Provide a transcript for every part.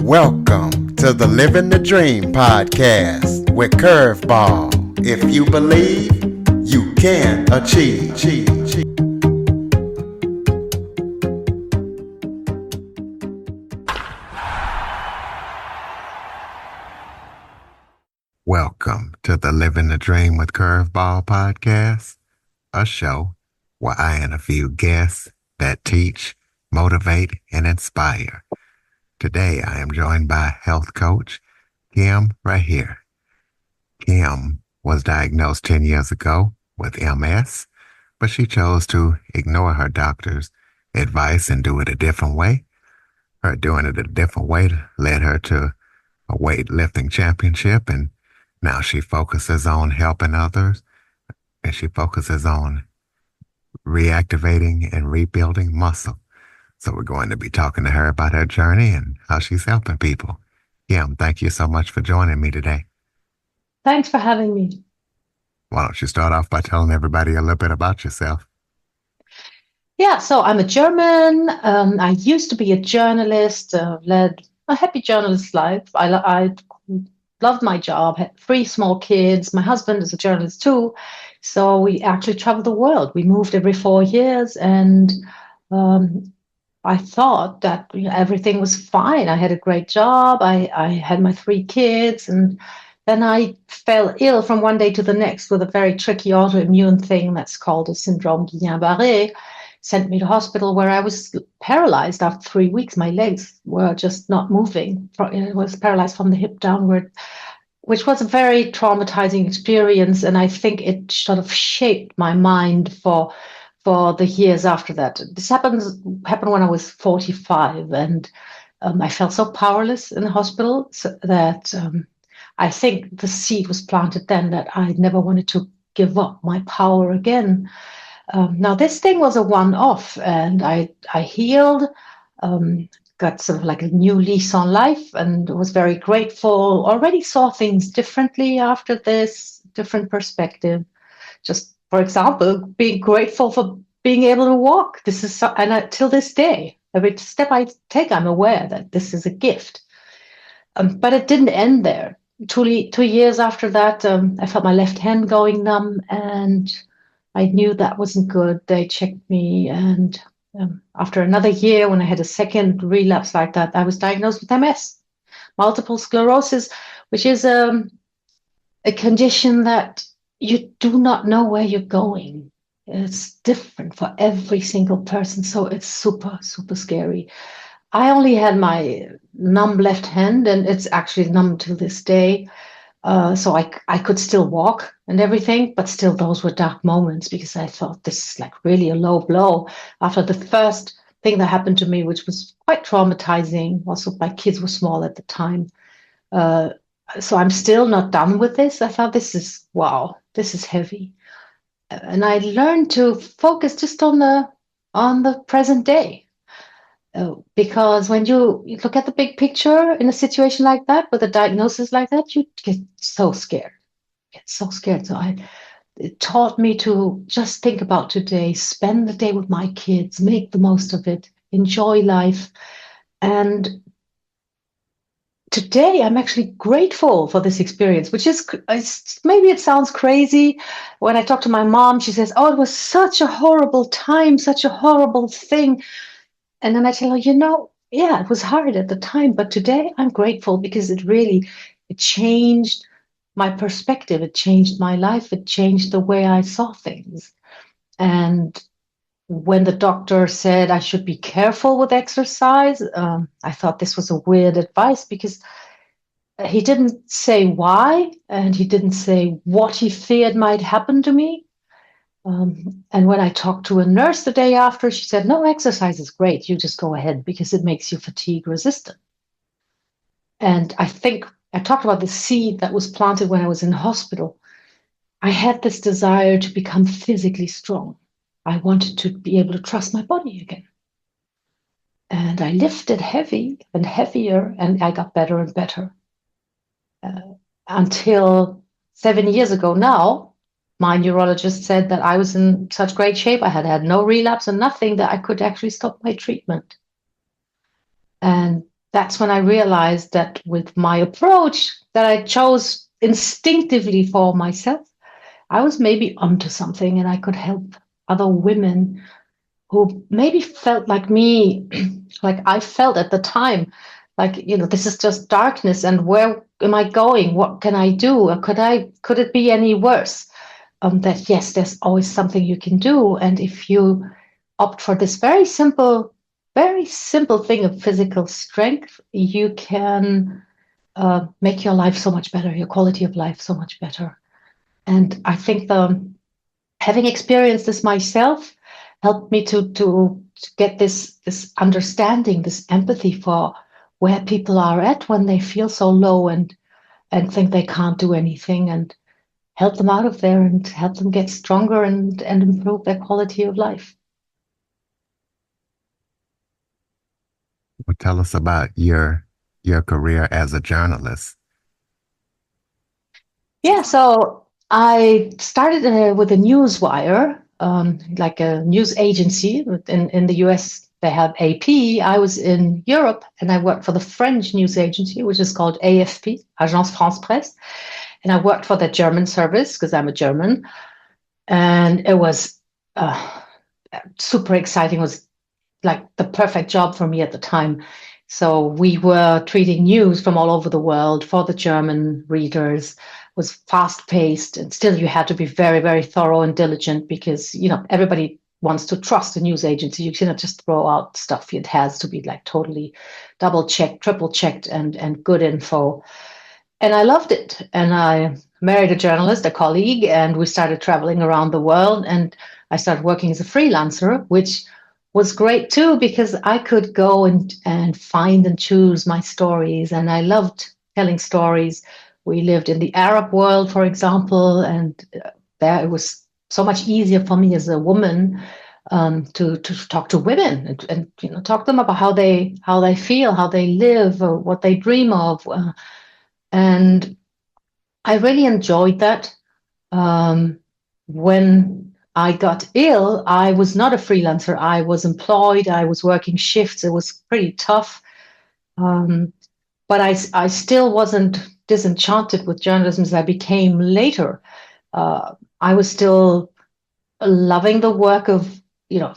Welcome to the Living the Dream podcast with Curveball. If you believe, you can achieve. Welcome to the Living the Dream with Curveball podcast, a show where I interview guests that teach, motivate, and inspire. Today, I am joined by health coach Kim Rahir. Kim was diagnosed 10 years ago with MS, but she chose to ignore her doctor's advice and do it a different way. Her doing it a different way led her to a weightlifting championship, and now she focuses on helping others, and she focuses on reactivating and rebuilding muscle. So we're going to be talking to her about her journey and how she's helping people. Kim, thank you so much for joining me today. Thanks for having me. Why don't you start off by telling everybody a little bit about yourself? Yeah, so I'm a German. I used to be a journalist, led a happy journalist life. I loved my job, had 3 small kids. My husband is a journalist too. So we actually traveled the world. We moved every 4 years, and I thought that everything was fine. I had a great job. I had my 3 kids, and then I fell ill from one day to the next with a very tricky autoimmune thing that's called a syndrome Guillain-Barré. Sent me to hospital where I was paralyzed after 3 weeks. My legs were just not moving. It was paralyzed from the hip downward, which was a very traumatizing experience. And I think it sort of shaped my mind for the years after that. This happened when I was 45, and I felt so powerless in the hospital that I think the seed was planted then that I never wanted to give up my power again. Now, this thing was a one-off, and I healed, got sort of like a new lease on life, and was very grateful. Already saw things differently after this, different perspective. Just, for example, being grateful for being able to walk. Till this day, every step I take, I'm aware that this is a gift. But it didn't end there. 2 years after that, I felt my left hand going numb, and I knew that wasn't good. They checked me, and after another year, when I had a second relapse like that, I was diagnosed with MS, multiple sclerosis, which is a condition that you do not know where you're going. It's different for every single person, so it's super, super scary. I only had my numb left hand, and it's actually numb to this day. So I could still walk and everything, but still those were dark moments because I thought this is like really a low blow after the first thing that happened to me, which was quite traumatizing. Also, my kids were small at the time. So I'm still not done with this. I thought this is heavy. And I learned to focus just on the present day. Because when you look at the big picture in a situation like that, with a diagnosis like that, you get so scared. So it taught me to just think about today, spend the day with my kids, make the most of it, enjoy life. And today I'm actually grateful for this experience, which is, maybe it sounds crazy. When I talk to my mom, she says, "Oh, it was such a horrible time, such a horrible thing." And then I tell her, yeah, it was hard at the time, but today I'm grateful because it changed my perspective. It changed my life. It changed the way I saw things. And when the doctor said I should be careful with exercise, I thought this was a weird advice because he didn't say why, and he didn't say what he feared might happen to me. And when I talked to a nurse the day after, she said, "No, exercise is great. You just go ahead because it makes you fatigue resistant." And I think I talked about the seed that was planted when I was in hospital. I had this desire to become physically strong. I wanted to be able to trust my body again. And I lifted heavy and heavier, and I got better and better. Until 7 years ago now, my neurologist said that I was in such great shape. I had no relapse and nothing, that I could actually stop my treatment. And that's when I realized that with my approach that I chose instinctively for myself, I was maybe onto something and I could help other women who maybe felt like me, like I felt at the time, like, this is just darkness and where am I going? What can I do? Or could it be any worse? That yes, there's always something you can do. And if you opt for this very simple thing of physical strength, you can make your life so much better, your quality of life so much better. And I think having experienced this myself helped me to get this understanding, this empathy for where people are at when they feel so low and think they can't do anything, and help them out of there and help them get stronger and improve their quality of life. Well, tell us about your career as a journalist. Yeah, so I started with a newswire, like a news agency. In the US, they have AP. I was in Europe and I worked for the French news agency, which is called AFP, Agence France Presse. And I worked for the German service because I'm a German. And it was super exciting. It was like the perfect job for me at the time. So we were treating news from all over the world for the German readers. It was fast paced, and still you had to be very, very thorough and diligent because, everybody wants to trust a news agency. You cannot just throw out stuff. It has to be like totally double checked, triple checked, and good info. And I loved it. And I married a journalist, a colleague, and we started traveling around the world. And I started working as a freelancer, which was great too, because I could go and find and choose my stories. And I loved telling stories. We lived in the Arab world, for example, and there it was so much easier for me as a woman to talk to women and talk to them about how they feel, how they live, or what they dream of. And I really enjoyed that. When I got ill, I was not a freelancer. I was employed. I was working shifts. It was pretty tough. But I still wasn't disenchanted with journalism as I became later. I was still loving the work of,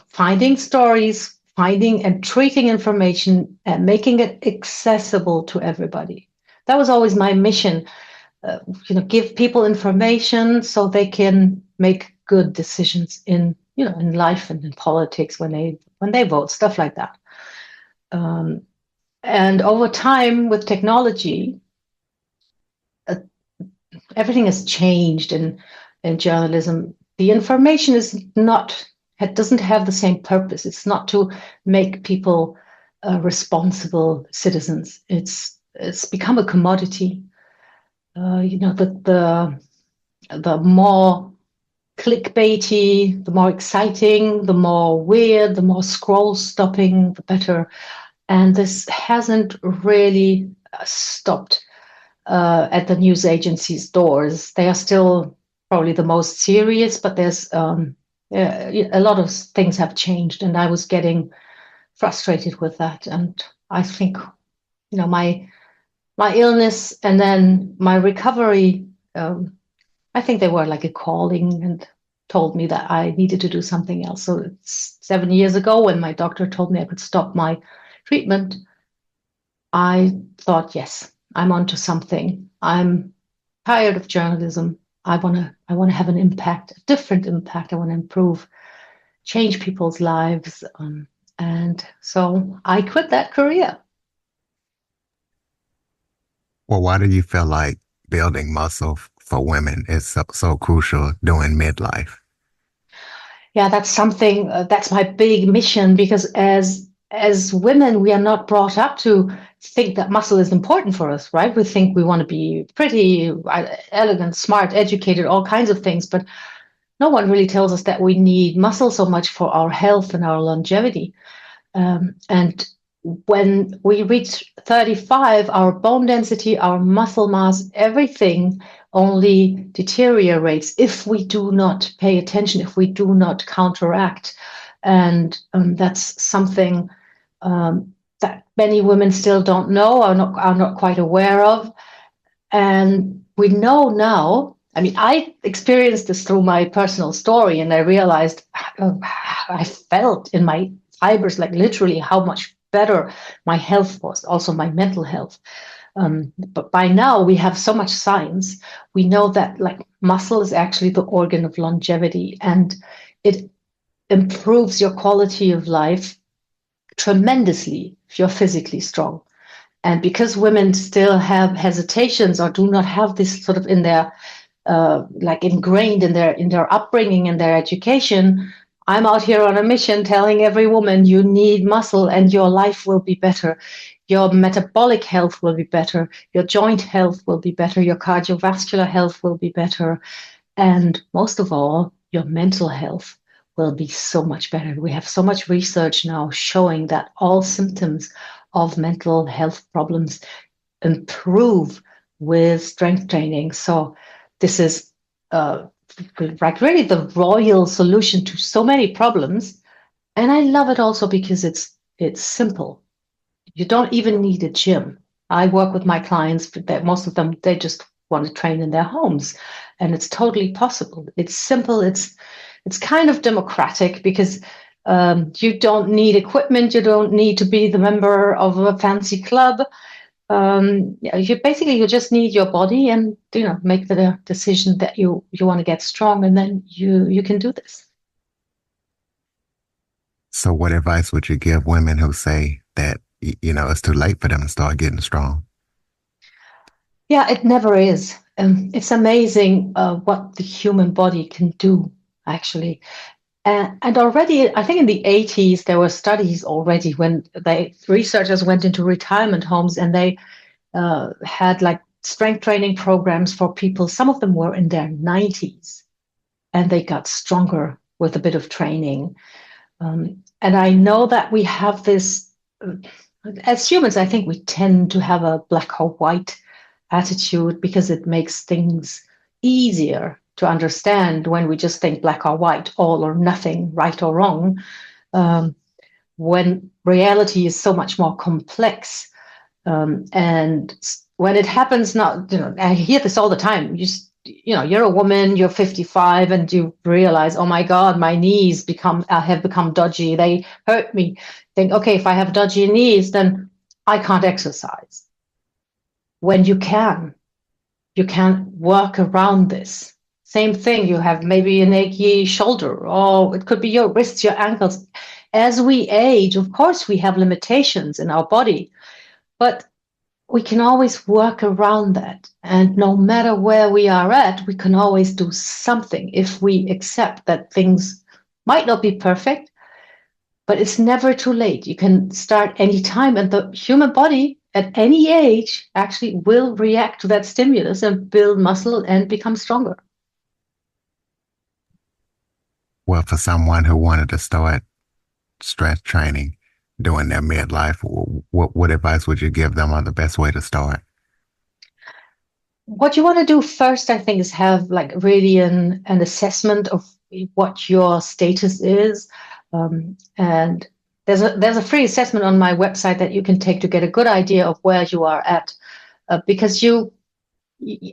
finding stories, finding and treating information and making it accessible to everybody. That was always my mission. Give people information so they can make good decisions in life and in politics when they vote, stuff like that. And over time with technology, everything has changed in journalism. The information doesn't have the same purpose. It's not to make people responsible citizens. It's become a commodity. The more clickbaity, the more exciting, the more weird, the more scroll stopping, the better. And this hasn't really stopped at the news agencies' doors. They are still probably the most serious, but there's a lot of things have changed, and I was getting frustrated with that. And I think, my illness and then my recovery, I think they were like a calling and told me that I needed to do something else. So it's 7 years ago when my doctor told me I could stop my treatment, I thought, yes, I'm onto something. I'm tired of journalism. I want to have an impact, a different impact. I want to improve, change people's lives. And so I quit that career. Well, why do you feel like building muscle for women is so crucial during midlife? Yeah, that's something that's my big mission, because as women, we are not brought up to think that muscle is important for us, right? We think we want to be pretty, elegant, smart, educated, all kinds of things, but no one really tells us that we need muscle so much for our health and our longevity. And when we reach 35, our bone density, our muscle mass, everything only deteriorates if we do not pay attention, if we do not counteract. And that's something that many women still don't know, are not quite aware of. And we know now, I mean, I experienced this through my personal story, and I realized, I felt in my fibers, like literally how much better my health was, also my mental health. But by now we have so much science. We know that like muscle is actually the organ of longevity, and it improves your quality of life tremendously if you're physically strong. And because women still have hesitations or do not have this sort of in their like ingrained in their upbringing and their education, I'm out here on a mission telling every woman you need muscle and your life will be better. Your metabolic health will be better. Your joint health will be better. Your cardiovascular health will be better. And most of all, your mental health will be so much better. We have so much research now showing that all symptoms of mental health problems improve with strength training. So this is like really the royal solution to so many problems. And I love it also because it's simple. You don't even need a gym. I work with my clients that most of them, they just want to train in their homes, and it's totally possible. It's simple. It's kind of democratic because you don't need equipment. You don't need to be the member of a fancy club. You just need your body, and make the decision that you want to get strong, and then you can do this. So what advice would you give women who say that, it's too late for them to start getting strong? Yeah, it never is. It's amazing what the human body can do, actually. And already, I think in the 80s, there were studies already when researchers went into retirement homes, and they had like strength training programs for people. Some of them were in their 90s, and they got stronger with a bit of training. And I know that we have this, as humans, I think we tend to have a black or white attitude because it makes things easier to understand when we just think black or white, all or nothing, right or wrong, when reality is so much more complex. And when it happens, not, I hear this all the time. You're a woman, you're 55, and you realize, oh my God, my knees have become dodgy. They hurt me. Think, okay, if I have dodgy knees, then I can't exercise. When you can work around this. Same thing, you have maybe an achy shoulder, or it could be your wrists, your ankles. As we age, of course, we have limitations in our body, but we can always work around that. And no matter where we are at, we can always do something if we accept that things might not be perfect, but it's never too late. You can start anytime, and the human body at any age actually will react to that stimulus and build muscle and become stronger. Well, for someone who wanted to start strength training during their midlife, what advice would you give them on the best way to start? What you want to do first, I think, is have like really an assessment of what your status is. And there's a free assessment on my website that you can take to get a good idea of where you are at, because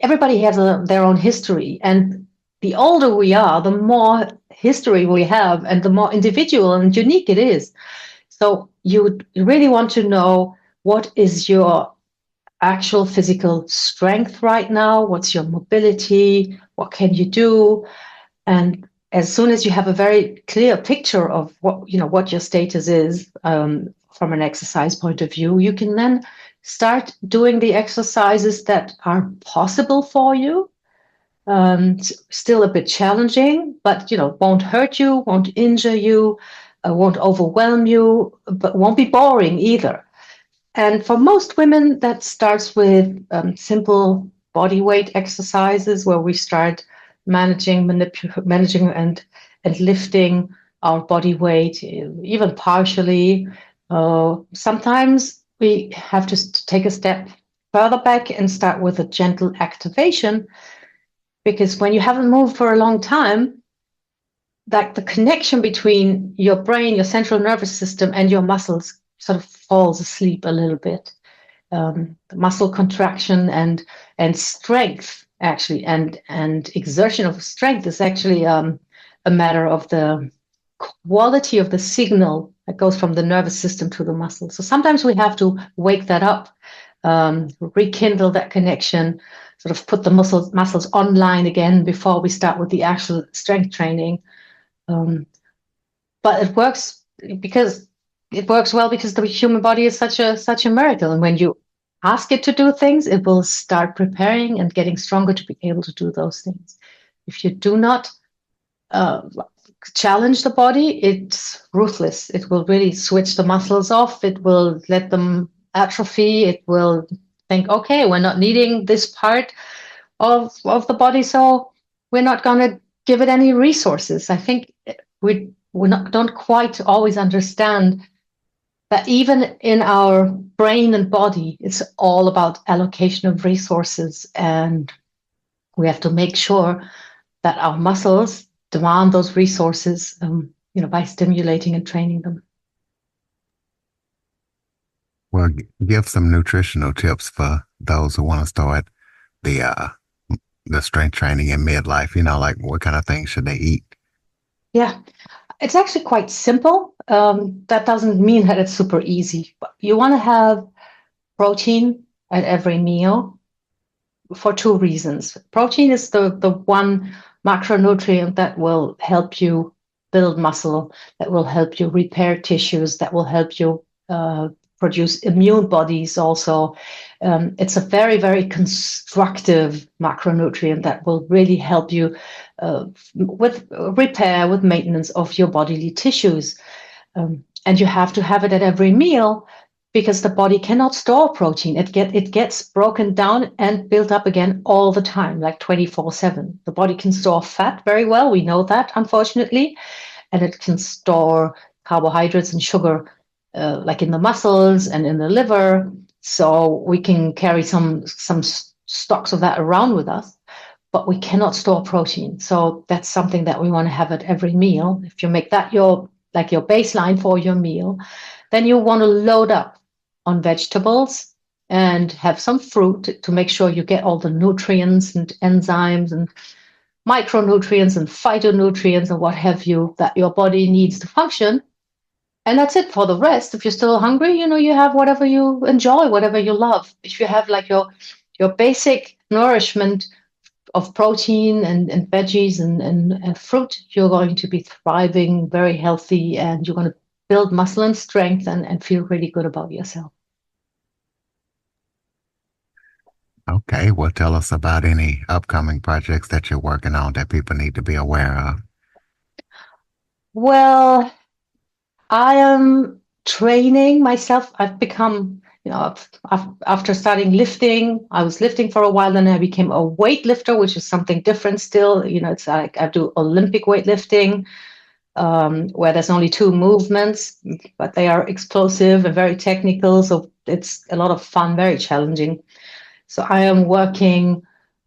everybody has their own history, and the older we are, the more history we have, and the more individual and unique it is. So you really want to know what is your actual physical strength right now, what's your mobility, what can you do, and as soon as you have a very clear picture of what your status is from an exercise point of view, you can then start doing the exercises that are possible for you. Still a bit challenging, but won't hurt you, won't injure you, won't overwhelm you, but won't be boring either. And for most women, that starts with simple body weight exercises where we start managing and lifting our body weight, even partially. Sometimes we have to take a step further back and start with a gentle activation, because when you haven't moved for a long time, like the connection between your brain, your central nervous system, and your muscles sort of falls asleep a little bit. The muscle contraction and strength actually, and exertion of strength is actually a matter of the quality of the signal that goes from the nervous system to the muscle. So sometimes we have to wake that up, rekindle that connection, sort of put the muscles online again before we start with the actual strength training. But it works well because the human body is such a miracle, and when you ask it to do things, it will start preparing and getting stronger to be able to do those things. If you do not challenge the body, it's ruthless. It will really switch the muscles off. It will let them atrophy. It will think, okay, we're not needing this part of the body, so we're not going to give it any resources. I think we don't quite always understand that even in our brain and body, it's all about allocation of resources, and we have to make sure that our muscles demand those resources, by stimulating and training them. Well, give some nutritional tips for those who want to start the strength training in midlife. Like what kind of things should they eat? Yeah, it's actually quite simple. That doesn't mean that it's super easy, but you want to have protein at every meal for two reasons. Protein is the one macronutrient that will help you build muscle, that will help you repair tissues, that will help you produce immune bodies also. It's a very, very constructive macronutrient that will really help you with repair, with maintenance of your bodily tissues. And you have to have it at every meal because the body cannot store protein. It gets broken down and built up again all the time, like 24/7. The body can store fat very well. We know that, unfortunately. And it can store carbohydrates and sugar like in the muscles and in the liver. So we can carry some stocks of that around with us, but we cannot store protein. So that's something that we want to have at every meal. If you make that your baseline for your meal, then you want to load up on vegetables and have some fruit to make sure you get all the nutrients and enzymes and micronutrients and phytonutrients and what have you that your body needs to function. And that's it. For the rest, if you're still hungry, you have whatever you enjoy, whatever you love. If you have like your basic nourishment of protein and veggies and fruit, you're going to be thriving, very healthy, and you're going to build muscle and strength and feel really good about yourself. Okay, well, tell us about any upcoming projects that you're working on that people need to be aware of. Well, I am training myself. I've become, after starting lifting, I was lifting for a while, then I became a weightlifter, which is something different still. It's like I do Olympic weightlifting, where there's only two movements, but they are explosive and very technical. So it's a lot of fun, very challenging. So I am working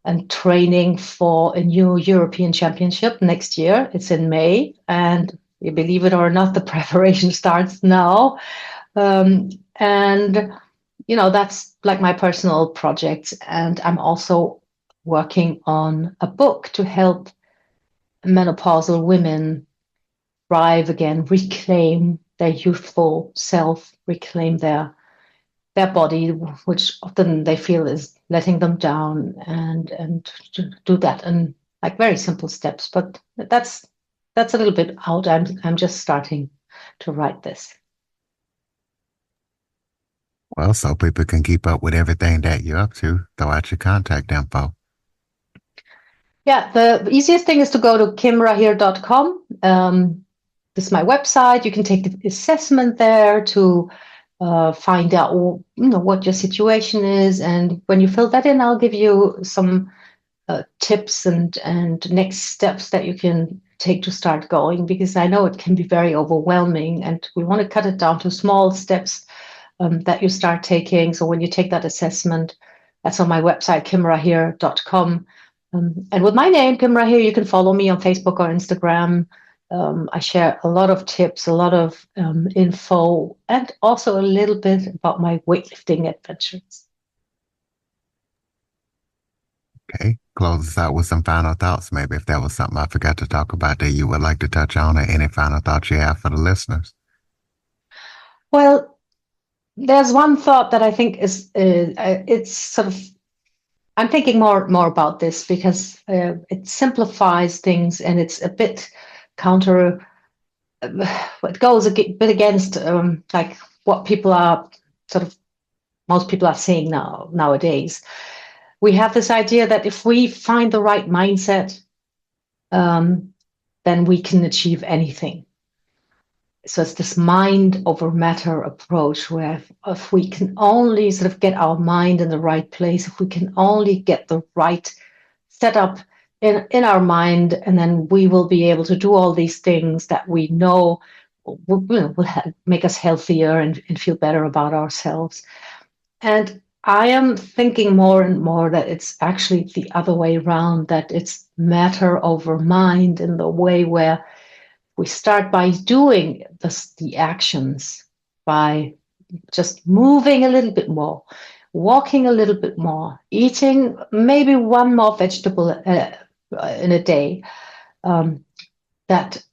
and training for a new European Championship next year. It's in May, and you believe it or not, the preparation starts now. And that's like my personal project. And I'm also working on a book to help menopausal women thrive again, reclaim their youthful self, reclaim their body, which often they feel is letting them down, and do that in like very simple steps. But that's a little bit out. I'm just starting to write this. Well, so people can keep up with everything that you're up to, throw out your contact info. Yeah, the easiest thing is to go to kimrahir.com. This is my website. You can take the assessment there to find out what your situation is, and when you fill that in, I'll give you some tips and next steps that you can take to start going, because I know it can be very overwhelming, and we want to cut it down to small steps that you start taking. So when you take that assessment, that's on my website, kimrahir.com. And with my name, Kim Rahir, you can follow me on Facebook or Instagram. I share a lot of tips, a lot of info, and also a little bit about my weightlifting adventures. Okay, close us out with some final thoughts. Maybe if there was something I forgot to talk about that you would like to touch on, or any final thoughts you have for the listeners. Well, there's one thought that I think is it's sort of I'm thinking more about this because it simplifies things and it's a bit counter. It goes a bit against like what people are sort of most people are saying nowadays. We have this idea that if we find the right mindset, then we can achieve anything. So it's this mind over matter approach where if we can only sort of get our mind in the right place, if we can only get the right setup in our mind, and then we will be able to do all these things that we know will make us healthier and feel better about ourselves. And I am thinking more and more that it's actually the other way around, that it's matter over mind in the way where we start by doing the actions, by just moving a little bit more, walking a little bit more, eating maybe one more vegetable in a day. That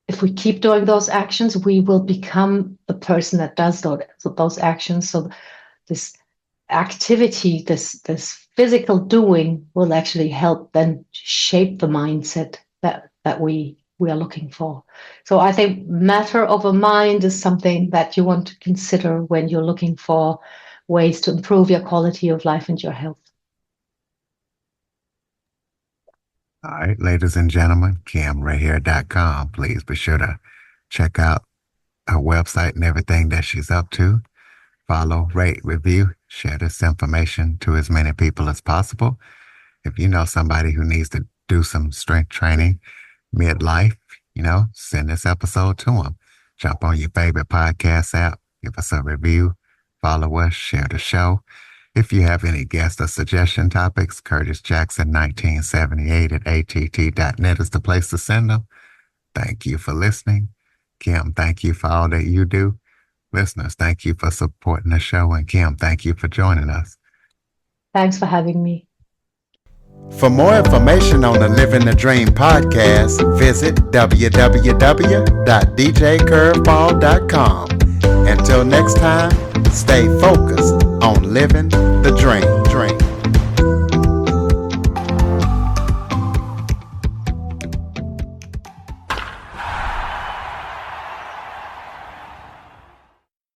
if we keep doing those actions, we will become the person that does those actions. So this activity, this physical doing will actually help then shape the mindset that we are looking for. So I think matter over mind is something that you want to consider when you're looking for ways to improve your quality of life and your health. All right, ladies and gentlemen, KimRahir.com. Please be sure to check out her website and everything that she's up to. Follow, rate, review, share this information to as many people as possible. If you know somebody who needs to do some strength training, midlife, send this episode to them. Jump on your favorite podcast app, give us a review, follow us, share the show. If you have any guest or suggestion topics, Curtis Jackson 1978 at att.net is the place to send them. Thank you for listening. Kim, thank you for all that you do. Listeners, thank you for supporting the show. And Kim, thank you for joining us. Thanks for having me. For more information on the Living the Dream podcast, visit www.djcurveball.com. Until next time, stay focused on living the dream.